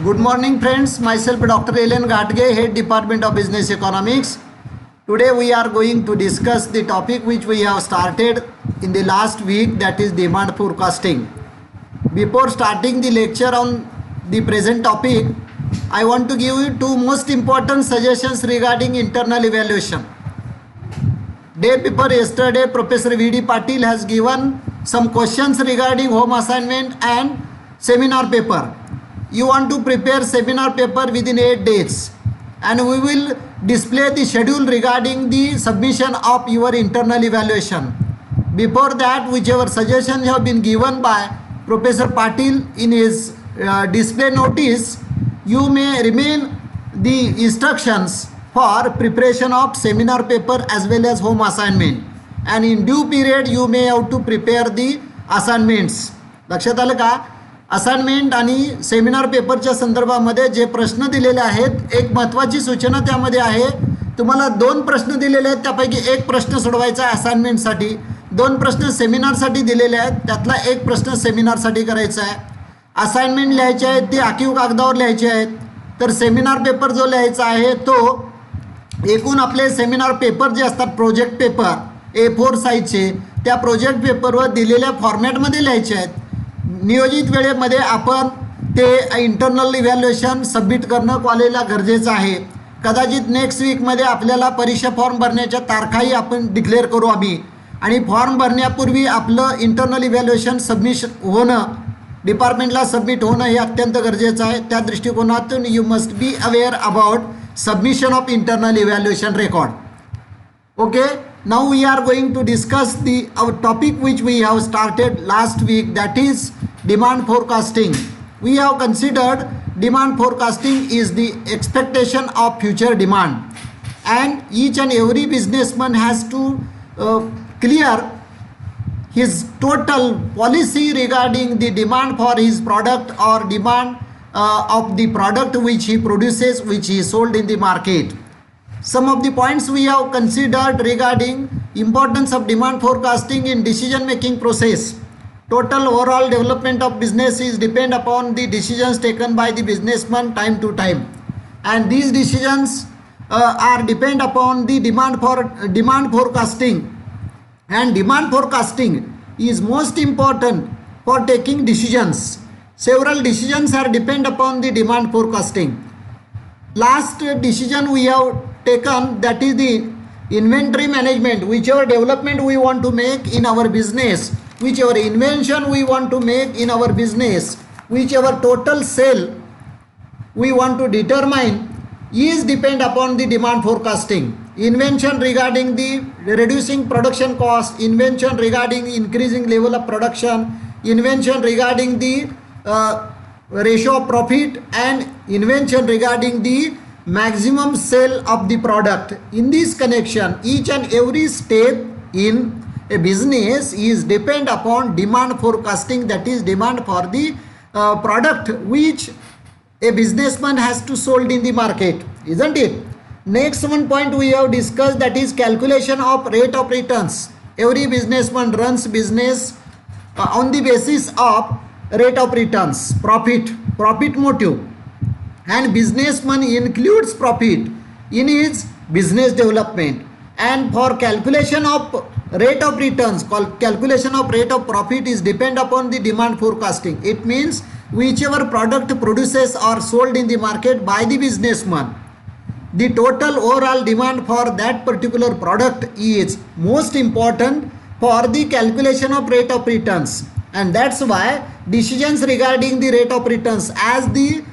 Good morning friends, myself Dr. Ellen Gatge, Head Department of Business Economics. Today we are going to discuss the topic which we have started in the last week, that is demand forecasting. Before starting the lecture on the present topic, I want to give you two most important suggestions regarding internal evaluation. Day before yesterday, Professor V.D. Patil has given some questions regarding home assignment and seminar paper. You want to prepare seminar paper within 8 days, and we will display the schedule regarding the submission of your internal evaluation. Before that, whichever suggestions have been given by Professor Patil in his display notice, you may remain the instructions for preparation of seminar paper as well as home assignment, and in due period you may have to prepare the assignments. लक्षात आलं का? Assignment आणि seminar पेपरच्या संदर्भामध्ये जे प्रश्न दिलेले आहेत, एक महत्त्वाची सूचना त्यामध्ये आहे. तुम्हाला 2 प्रश्न दिलेले आहेत, त्यापैकी एक प्रश्न सोडवायचा आहे असाइनमेंटसाठी, 2 प्रश्न सेमिनारसाठी दिलेले आहेत, त्यातला एक प्रश्न सेमिनारसाठी करायचा आहे. असाइनमेंट लिहायचे आहेत ते आखीव कागदावर लिहायचे आहेत, तर सेमिनार पेपर जो लिहायचा आहे तो एकूण आपले सेमिनार पेपर जे असतात प्रोजेक्ट पेपर A4 साईजचे, त्या प्रोजेक्ट पेपरवर दिलेल्या फॉर्मॅटमध्ये लिहायचे आहेत. नियोजित वेळेमध्ये आपण ते इंटरनल इव्हॅल्युएशन सबमिट करणं कॉलेजला गरजेचं आहे. कदाचित नेक्स्ट वीकमध्ये आपल्याला परीक्षा फॉर्म भरण्याच्या तारखाही आपण डिक्लेअर करू आम्ही, आणि फॉर्म भरण्यापूर्वी आपलं इंटरनल इव्हॅल्युएशन सबमिशन होणं, डिपार्टमेंटला सबमिट होणं हे अत्यंत गरजेचं आहे. त्या दृष्टिकोनातून you must be aware about submission of internal evaluation record. Okay, now we are going to discuss our topic which we have started last week, that is demand forecasting. We have considered demand forecasting is the expectation of future demand, and each and every businessman has to clear his total policy regarding the demand for his product or demand of the product which he produces, which he sold in the market. Some of the points we have considered regarding importance of demand forecasting in decision making process. Total overall development of business is depend upon the decisions taken by the businessman time to time, and these decisions are depend upon the demand forecasting, and demand forecasting is most important for taking decisions. Several decisions are depend upon the demand forecasting. Last decision we have taken, that is the inventory management. Whichever development we want to make in our business, whichever invention we want to make in our business, whichever total sale we want to determine is depend upon the demand forecasting. Invention regarding the reducing production cost, invention regarding increasing level of production, invention regarding the ratio of profit, and invention regarding the maximum sale of the product. In this connection, each and every step in a business is depend upon demand forecasting, that is demand for the product which a businessman has to sold in the market, isn't it? Next one point we have discussed, that is calculation of rate of returns. Every businessman runs business on the basis of rate of returns, profit motive, and businessman includes profit in his business development. And for calculation of rate of returns, calculation of rate of profit is depend upon the demand forecasting. It means whichever product produces or sold in the market by the businessman, the total overall demand for that particular product is most important for the calculation of rate of returns. And that's why decisions regarding the rate of returns, as the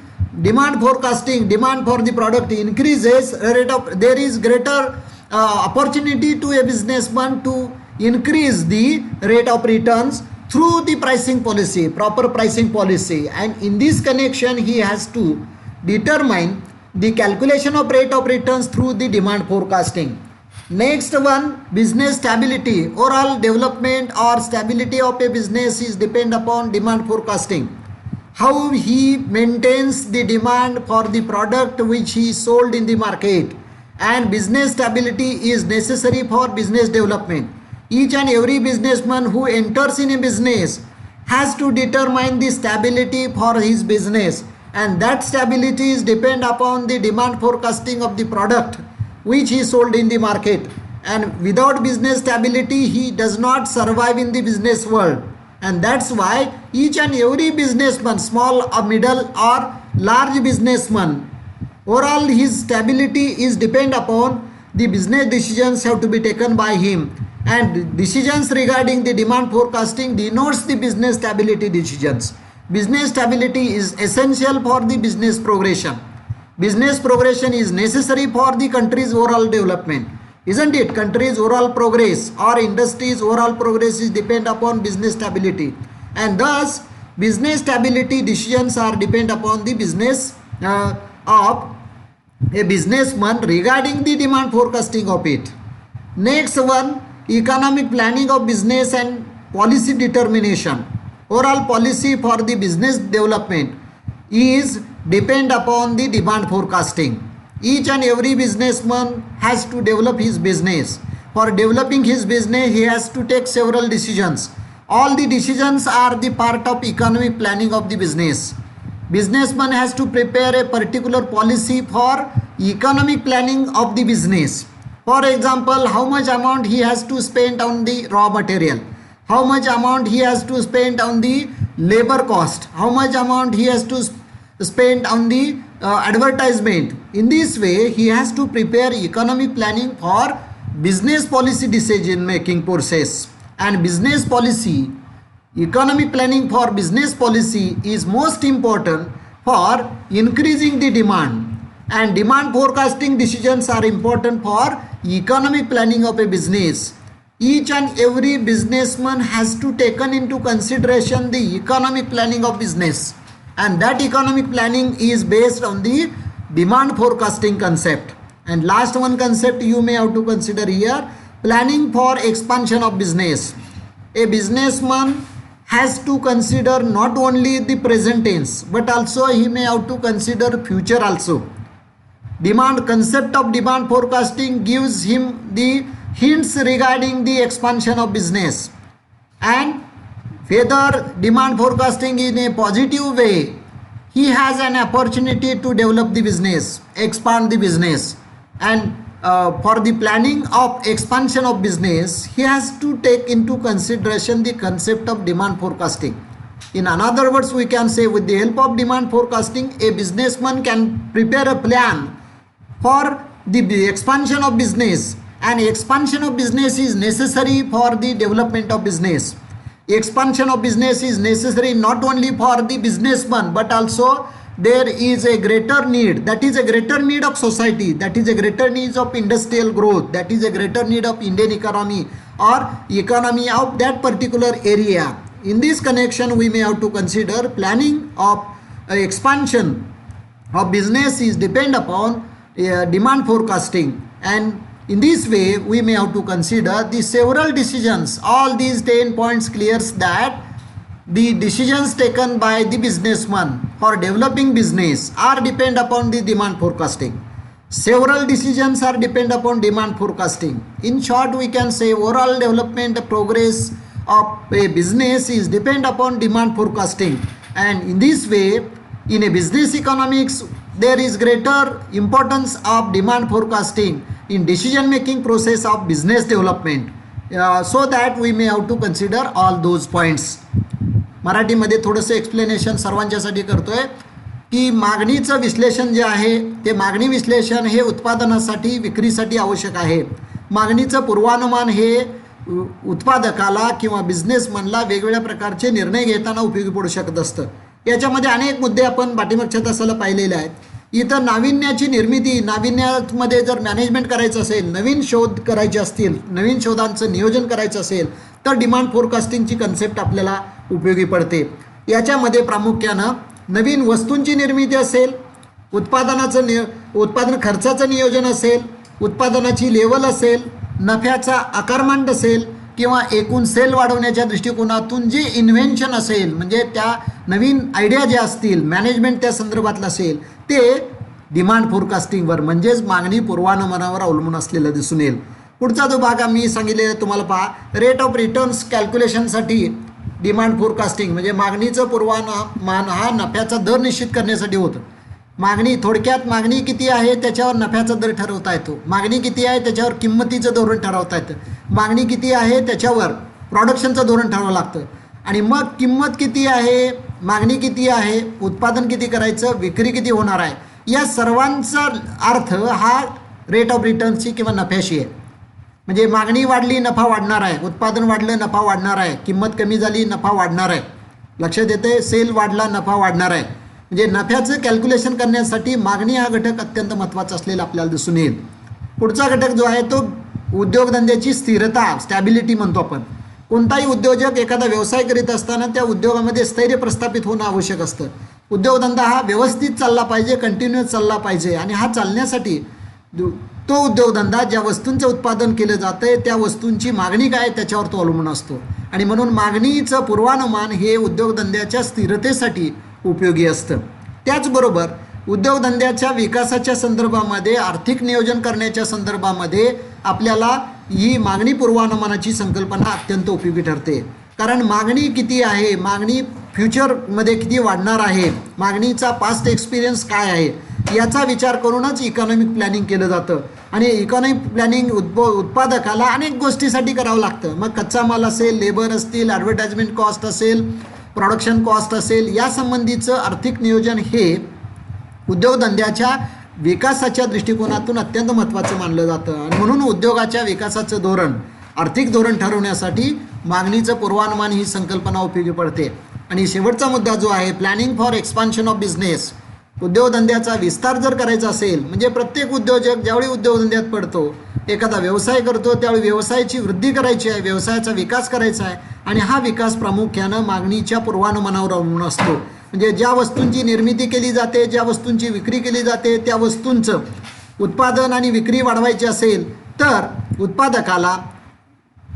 demand forecasting, demand for the product increases, there is greater opportunity to a businessman to increase the rate of returns through the pricing policy, proper pricing policy. And in this connection, he has to determine the calculation of rate of returns through the demand forecasting. Next one, business stability. Overall development or stability of a business is depend upon demand forecasting. How he maintains the demand for the product which he sold in the market, and business stability is necessary for business development. Each and every businessman who enters in a business has to determine the stability for his business. and that stability is depend upon the demand forecasting of the product which he sold in the market. And without business stability, he does not survive in the business world. And that's why each and every businessman, small or middle or large businessman, overall his stability is depend upon the business decisions have to be taken by him, and decisions regarding the demand forecasting denotes the business stability decisions. Business stability is essential for the business progression. Business progression is necessary for the country's overall development, isn't it? Country's overall progress or industry's overall progress is depend upon business stability, and thus business stability decisions are depend upon the business of a businessman regarding the demand forecasting of it. Next one, economic planning of business and policy determination. Overall policy for the business development is depend upon the demand forecasting. Each and every businessman has to develop his business. For developing his business, he has to take several decisions. All the decisions are the part of economic planning of the business. Businessman has to prepare a particular policy for economic planning of the business. For example, how much amount he has to spend on the raw material, how much amount he has to spend on the labor cost, how much amount he has to spend on the advertisement. In this way, he has to prepare economic planning for business policy decision making process. And business policy, economic planning for business policy is most important for increasing the demand, and demand forecasting decisions are important for economic planning of a business. Each and every businessman has to taken into consideration the economic planning of business, and that economic planning is based on the demand forecasting concept. And last one concept you may have to consider here, planning for expansion of business. A businessman has to consider not only the present tense, but also he may have to consider future also. Demand concept of demand forecasting gives him the hints regarding the expansion of business, and whether demand forecasting in a positive way, he has an opportunity to develop the business, expand the business, and for the planning of expansion of business, he has to take into consideration the concept of demand forecasting. In other words, we can say with the help of demand forecasting, a businessman can prepare a plan for the expansion of business, and expansion of business is necessary for the development of business. Expansion of business is necessary not only for the businessman, but also there is a greater need, that is a greater need of society, that is a greater need of industrial growth, that is a greater need of Indian economy or economy of that particular area. In this connection, we may have to consider planning of expansion of business is depend upon demand forecasting, and in this way we may have to consider the several decisions. All these 10 points clears that the decisions taken by the businessman for developing business are depend upon the demand forecasting. Several decisions are depend upon demand forecasting. In short, we can say overall development progress of a business is depend upon demand forecasting, and in this way in a business economics there is greater importance of demand forecasting in decision making process of business development, so that we may have to consider all those points. मराठीमध्ये थोडंसं explanation सर्वांच्यासाठी करतोय की मागणीचं विश्लेषण जे आहे ते मागणी विश्लेषण हे उत्पादनासाठी विक्रीसाठी आवश्यक आहे. मागणीचं पूर्वानुमान हे उत्पादकाला किंवा बिझनेसमनला वेगवेगळ्या प्रकारचे निर्णय घेताना उपयोगी पडू शकत असतं. याच्यामध्ये अनेक मुद्दे आपण पाठीमागच्या तासाला पाहिलेले आहेत. इथं नाविन्याची निर्मिती, नाविन्यामध्ये जर मॅनेजमेंट करायचं असेल, नवीन शोध करायचे असतील, नवीन शोधांचं नियोजन करायचं असेल तर डिमांड फोरकास्टिंगची कन्सेप्ट आपल्याला उपयोगी पडते. याच्यामध्ये प्रामुख्यानं नवीन वस्तूंची निर्मिती असेल, उत्पादन खर्चाचं नियोजन असेल, उत्पादनाची लेवल असेल, नफ्याचा आकारमान असेल किंवा एकूण सेल वाढवण्याच्या दृष्टिकोनातून जे इन्व्हेन्शन असेल, म्हणजे त्या नवीन आयडिया ज्या असतील, मॅनेजमेंट त्या संदर्भातलं असेल, ते डिमांड फोरकास्टिंगवर म्हणजेच मागणी पूर्वानुमानावर अवलंबून असलेलं दिसून येईल. पुढचा जो भाग आम्ही सांगितलेला तुम्हाला पहा, रेट ऑफ रिटर्न्स कॅल्क्युलेशनसाठी डिमांड फोरकास्टिंग म्हणजे मागणीचं पूर्वानुमान हा नफ्याचा दर निश्चित करण्यासाठी होतं. मागणी थोडक्यात मागणी किती आहे त्याच्यावर नफ्याचा दर ठरवता येतो. मागणी किती आहे त्याच्यावर किंमतीचं धोरण ठरवता येतं. मागणी किती आहे त्याच्यावर प्रोडक्शनचं धोरण ठरवावं लागतं. आणि मग किंमत किती आहे, मागणी किती आहे, उत्पादन किती करायचं, विक्री किती होणार आहे, या सर्वांचा अर्थ हा रेट ऑफ रिटर्नशी किंवा नफ्याशी आहे. म्हणजे मागणी वाढली नफा वाढणार आहे, उत्पादन वाढलं नफा वाढणार आहे, किंमत कमी झाली नफा वाढणार आहे. लक्षात येते, सेल वाढला नफा वाढणार आहे. म्हणजे नफ्याचं कॅल्क्युलेशन करण्यासाठी मागणी हा घटक अत्यंत महत्त्वाचा असलेला आपल्याला दिसून येईल. पुढचा घटक जो आहे तो उद्योगधंद्याची स्थिरता, स्टॅबिलिटी म्हणतो आपण. कोणताही उद्योजक एखादा व्यवसाय करीत असताना त्या उद्योगामध्ये स्थैर्य प्रस्थापित होणं आवश्यक असतं. उद्योगधंदा हा व्यवस्थित चालला पाहिजे, कंटिन्युअस चालला पाहिजे. आणि हा चालण्यासाठी तो उद्योगधंदा ज्या वस्तूंचं उत्पादन केलं जातं आहे त्या वस्तूंची मागणी काय त्याच्यावर तो अवलंबून असतो. आणि म्हणून मागणीचं पूर्वानुमान हे उद्योगधंद्याच्या स्थिरतेसाठी उपयोगी असतं. त्याचबरोबर उद्योगधंद्याच्या विकासाच्या संदर्भामध्ये, आर्थिक नियोजन करण्याच्या संदर्भामध्ये आपल्याला ही मागणी पूर्वानुमानाची संकल्पना अत्यंत उपयोगी ठरते. कारण मागणी किती आहे, मागणी फ्युचरमध्ये किती वाढणार आहे, मागणीचा पास्ट एक्सपिरियन्स काय आहे, याचा विचार करूनच इकॉनॉमिक प्लॅनिंग केलं जातं. आणि इकॉनॉमिक प्लॅनिंग उत्पादकाला अनेक गोष्टीसाठी करावं लागतं. मग कच्चा माल असेल, लेबर असतील, ॲडव्हर्टाइजमेंट कॉस्ट असेल, प्रोडक्शन कॉस्ट असेल, यासंबंधीचं आर्थिक नियोजन हे उद्योगधंद्याच्या विकासाच्या दृष्टिकोनातून अत्यंत महत्त्वाचं मानलं जातं. आणि म्हणून उद्योगाच्या विकासाचं धोरण, आर्थिक धोरण ठरवण्यासाठी मागणीचं पूर्वानुमान ही संकल्पना उपयोगी पडते. आणि शेवटचा मुद्दा जो आहे, planning for expansion of business. उद्योगधंद्याचा विस्तार जर करायचा असेल, म्हणजे प्रत्येक उद्योजक ज्यावेळी उद्योगधंद्यात पडतो, एखादा व्यवसाय करतो, त्यावेळी व्यवसायाची वृद्धी करायची आहे, व्यवसायाचा विकास करायचा आहे. आणि हा विकास प्रामुख्यानं मागणीच्या पूर्वानुमानावर अवलंबून असतो. म्हणजे ज्या वस्तूंची निर्मिती केली जाते, ज्या वस्तूंची विक्री केली जाते, त्या वस्तूंचं उत्पादन आणि विक्री वाढवायची असेल तर उत्पादकाला,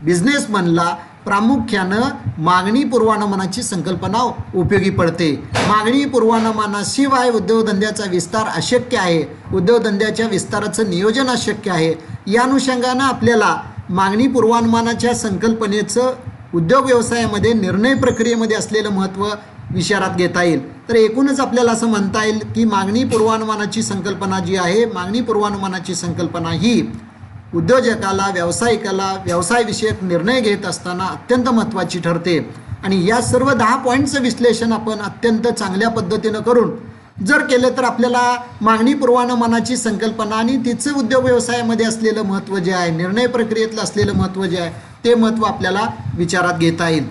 बिझनेसमनला प्रामुख्यानं मागणी पूर्वानुमानाची संकल्पना उपयोगी पडते. मागणी पूर्वानुमानाशिवाय उद्योगधंद्याचा विस्तार अशक्य आहे, उद्योगधंद्याच्या विस्ताराचं नियोजन अशक्य आहे. या अनुषंगानं आपल्याला मागणी पूर्वानुमानाच्या संकल्पनेचं उद्योग व्यवसायामध्ये निर्णय प्रक्रियेमध्ये असलेलं महत्त्व विचारात घेता येईल. तर एकूणच आपल्याला असं म्हणता येईल की मागणी पूर्वानुमानाची संकल्पना जी आहे, मागणी पूर्वानुमानाची संकल्पना ही उद्योजकाला, व्यावसायिकाला व्यवसायविषयक निर्णय घेत असताना अत्यंत महत्त्वाची ठरते. आणि या सर्व 10 पॉईंटचं विश्लेषण आपण अत्यंत चांगल्या पद्धतीनं करून जर केलं तर आपल्याला मागणी पूर्वानुमानाची संकल्पना आणि तिचं उद्योग व्यवसायामध्ये असलेलं महत्त्व जे आहे, निर्णय प्रक्रियेतलं असलेलं महत्त्व जे आहे, ते महत्त्व आपल्याला विचारात घेता येईल.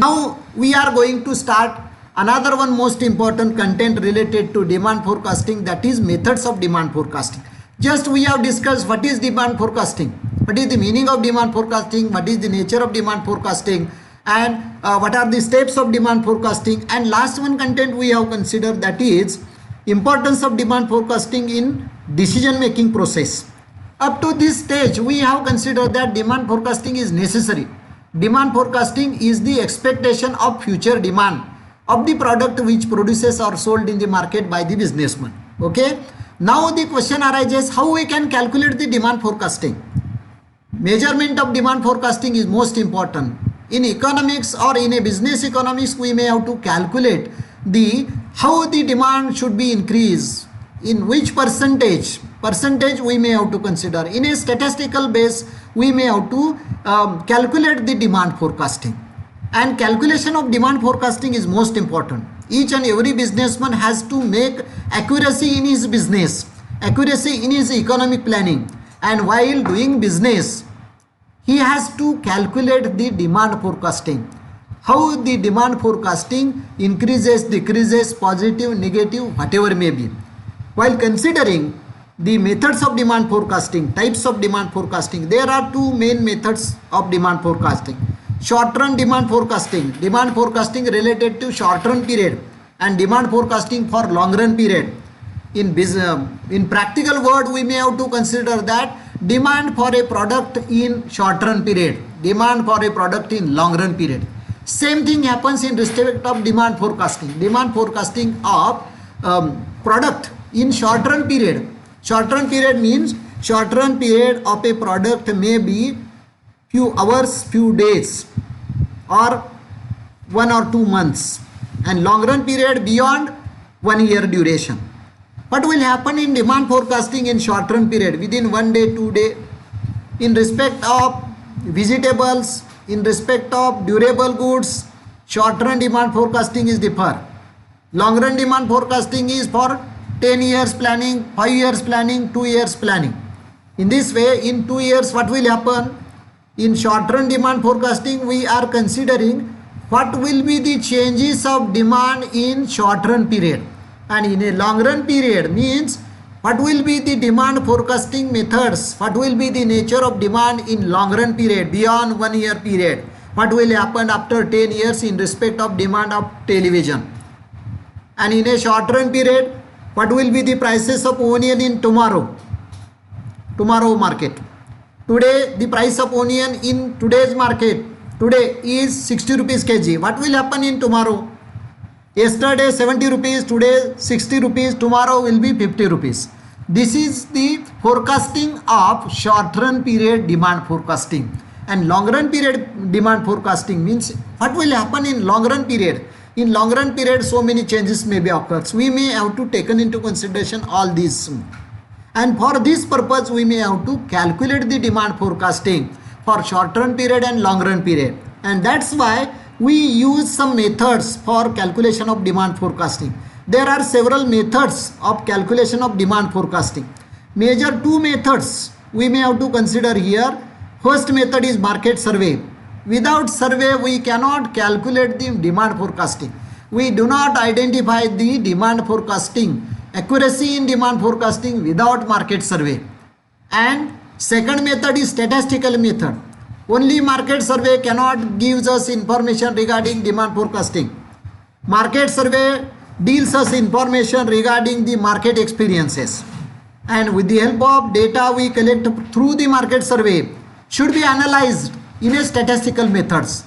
Now we are going to start another one most important content related to demand forecasting, that is methods of demand forecasting. Just we have discussed what is demand forecasting, what is the meaning of demand forecasting, what is the nature of demand forecasting, and what are the steps of demand forecasting. And last one content we have considered, that is importance of demand forecasting in decision making process. Up to this stage we have considered that demand forecasting is necessary. Demand forecasting is the expectation of future demand of the product which produces or sold in the market by the businessman. Okay. Now the question arises, how we can calculate the demand forecasting? Measurement of demand forecasting is most important. In economics or in a business economics, we may have to calculate the how the demand should be increased, in which percentage we may have to consider. In a statistical base we may have to calculate the demand forecasting, and calculation of demand forecasting is most important. Each and every businessman has to make accuracy in his business, accuracy in his economic planning, and while doing business he has to calculate the demand forecasting, how the demand forecasting increases, decreases, positive, negative, whatever may be. While considering the methods of demand forecasting, types of demand forecasting, there are two main methods of demand forecasting. Short-run demand forecasting related to short-run period, and demand forecasting for long-run period. In practical word, we may have to consider that demand for a product in short-run period, demand for a product in long-run period. Same thing happens in respect of demand forecasting. Demand forecasting of product in short-run period. Short-run period means short-run period of a product may be few hours, few days, or 1 or 2 months, and long run period beyond 1 year duration. What will happen in demand forecasting in short run period within 1 day, 2 day, in respect of vegetables, in respect of durable goods? Short run demand forecasting is differ. Long run demand forecasting is for 10 years planning, 5 years planning, 2 years planning. In this way, in 2 years what will happen? In short run demand forecasting, we are considering what will be the changes of demand in short run period, and in a long run period means what will be the demand forecasting methods, what will be the nature of demand in long run period beyond 1 year period, what will happen after 10 years in respect of demand of television, and in a short run period what will be the prices of onion in tomorrow market. Today the price of onion in today's market today is 60 rupees kg. What will happen in tomorrow? Yesterday 70 rupees, today 60 rupees, tomorrow will be 50 rupees. This is the forecasting of short run period demand forecasting. And long run period demand forecasting means what will happen in long run period. In long run period, so many changes may be occurs. We may have to taken into consideration all these. And for this purpose, we may have to calculate the demand forecasting for short run period and long run period. And that's why we use some methods for calculation of demand forecasting. There are several methods of calculation of demand forecasting. Major two methods we may have to consider here. First method is market survey. Without survey, we cannot calculate the demand forecasting. We do not identify the demand forecasting, accuracy in demand forecasting without market survey. And second method is statistical method. Only market survey cannot give us information regarding demand forecasting. Market survey deals us information regarding the market experiences. And with the help of data we collect through the market survey should be analyzed in a statistical methods.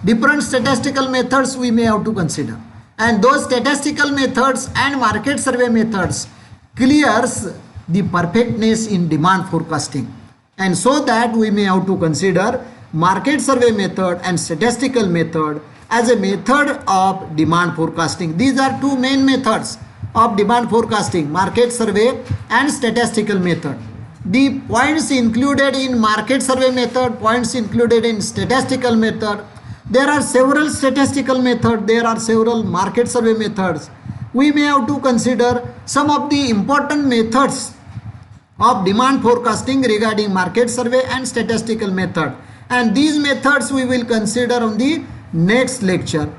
Different statistical methods we may have to consider. And those statistical methods and market survey methods clears the perfectness in demand forecasting. And so that we may have to consider market survey method and statistical method as a method of demand forecasting. These are two main methods of demand forecasting, market survey and statistical method. The points included in market survey method, points included in statistical method. There are several statistical methods, there are several market survey methods. We may have to consider some of the important methods of demand forecasting regarding market survey and statistical method. And these methods we will consider on the next lecture.